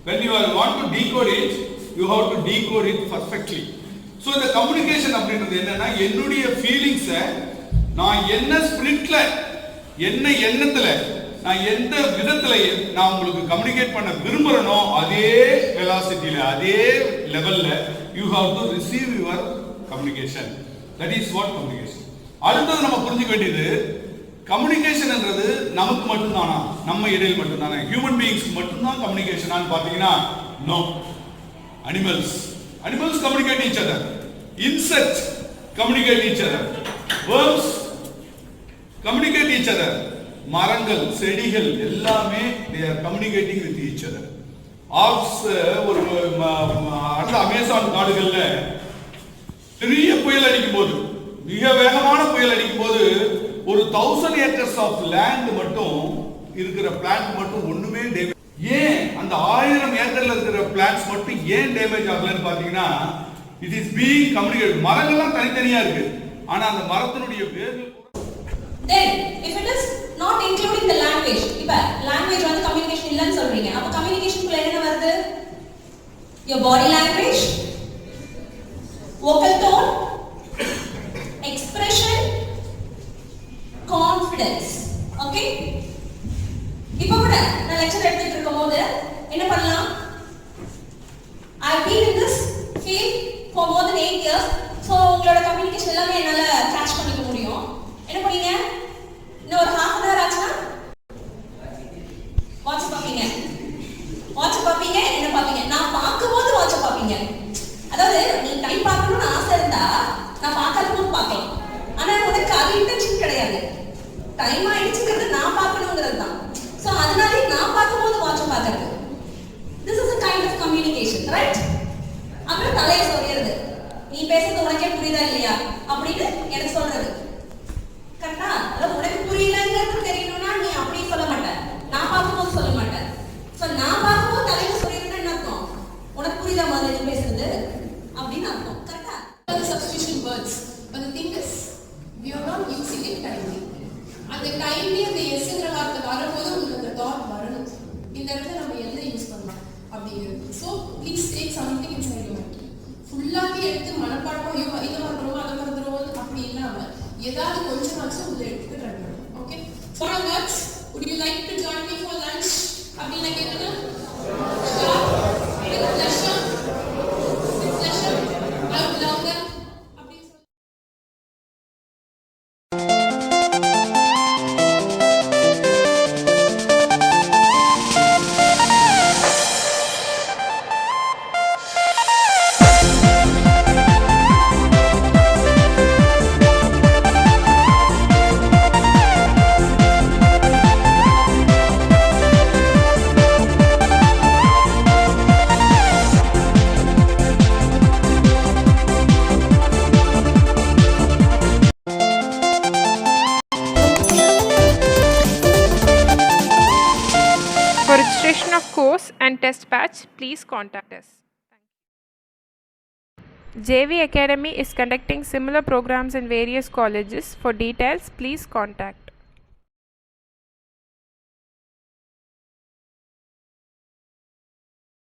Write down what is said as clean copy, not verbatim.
when you want to decode it, you have to decode it perfectly. So the communication அப்படின்றது என்னன்னா என்னுடைய ஃபீலிங்ஸை நான் என்ன ஸ்பிரிட்ல என்ன எண்ணத்துல நான் எந்த விதத்துல நான் உங்களுக்கு கம்யூனிகேட் பண்ண விரும்புறனோ அதே வெலாசிட்டியில அதே லெவல்ல you have to receive your communication. That is what communication. அடுத்தது நம்ம புரிஞ்சுக்க வேண்டியது கம்யூனிகேஷன்ன்றது நமக்கு மட்டும்தானா, நம்ம இடையில் மட்டும்தானா, ஹியூமன் பீயிங்ஸ்க்கு மட்டும்தான் கம்யூனிகேஷனான்னு பார்த்தீங்கன்னா no. Animals communicate each other. Insects communicate each other. Worms communicate each other. மரங்கள் செடிகள் எல்லாமே they are communicating with each other. ஒரு அந்த அமேசான் காடுகள்ல பெரிய புயல் அடிக்கும் போது, மிக வேகமான புயல் அடிக்கும் போது ஒரு 1000 acres of land மட்டும் இருக்கிற பிளான்ட் மட்டும் ஒண்ணுமே டேமேஜ். ஏன் அந்த 1000 ஏக்கர்ல இருக்கிற பிளான்ட்ஸ் மட்டும் ஏன் டேமேஜ் ஆகலன்னு பாத்தீங்கன்னா இட் இஸ் பீயிங் கம்யூனிகேட். மரங்கள்லாம் தனித்தனியா இருக்கு, ஆனா அந்த மரத்தினுடைய வேர்கள் then if it is not including the language, இப்ப language வந்து communication இல்லன்னு சொல்றீங்க, அப்ப communication குள்ள என்ன வருது? your body language, vocal tone, expression, confidence. okay, இப்போ கூட நான் லெக்சர் எடுத்துட்டு இருக்கும்போது என்ன பண்ணலாம்? I've been in this field for more than 8 years, so உங்களோட communication எல்லாமே என்னால கேட்ச் பண்ணிக்க முடியும். என்ன பண்ணீங்க? இன்னும் ஒரு half an hour ஆச்சுன்னா வாட்ச் பாப்பீங்க, என்ன பாப்பீங்க? நான் பார்க்கும்போது வாட்ச் பாப்பீங்க. அதாவது நீ டைம் பார்க்கணும்னு ஆசை இருந்தா நான் பார்க்காத போது பார்க்கலாம், ஆனா உனக்கு அது இன்டென்ஷன் கிடையாது. டைம் ஆயிடுச்சுங்கிறது நான் பார்க்கணுங்கிறது தான். ஸோ அதனாலே நான் பார்க்கும்போது வாட்ச் பார்க்கறது. This is a kind of communication, right? அப்புறம் தலையை சொல்லிடுறது, நீ பேசுறது உனக்கே புரியுதா இல்லையா அப்படின்னு எனக்கு சொல்றது. கரெக்டா? அதாவது உனக்கு புரியலங்கிறது தெரியணும்னா நீ அப்படி சொல்ல மாட்டேன், நான் பார்க்கும்போது சொல்ல மாட்டேன். ஸோ நான் பார்க்கும்போது தலையை சொல்லிடுறேன்னு என்ன அர்த்தம்? உனக்கு புரியுதா மாதிரி நீ பேசுறது அப்படின்னு அர்த்தம். கரெக்டா? The substitution words, but the thing is we are not using it timely. அந்த டைம்லி அந்த எஸ்ங்கிற வார்த்தை வரும்போது உங்களுக்கு அந்த தாட் வரணும், இந்த இடத்துல நம்ம என்ன யூஸ் பண்ணலாம் அப்படிங்கிறது. So please take something inside your mind. ஃபுல்லாகவே எடுத்து மனப்பாடம் இதை மறந்துடுவோம் அதை மறந்துடுவோம் அப்படி இல்லாமல் ஏதாவது கொஞ்சமாச்சும் உள்ள எடுத்துட்டு ட்ரை பண்ணுவோம். Okay, for words would you like to join me for lunch அப்படின்னு நான் கேட்டேன்னா I would love that. For registration of course and test batch, please contact us. JV Academy is conducting similar programs in various colleges. For details, please contact.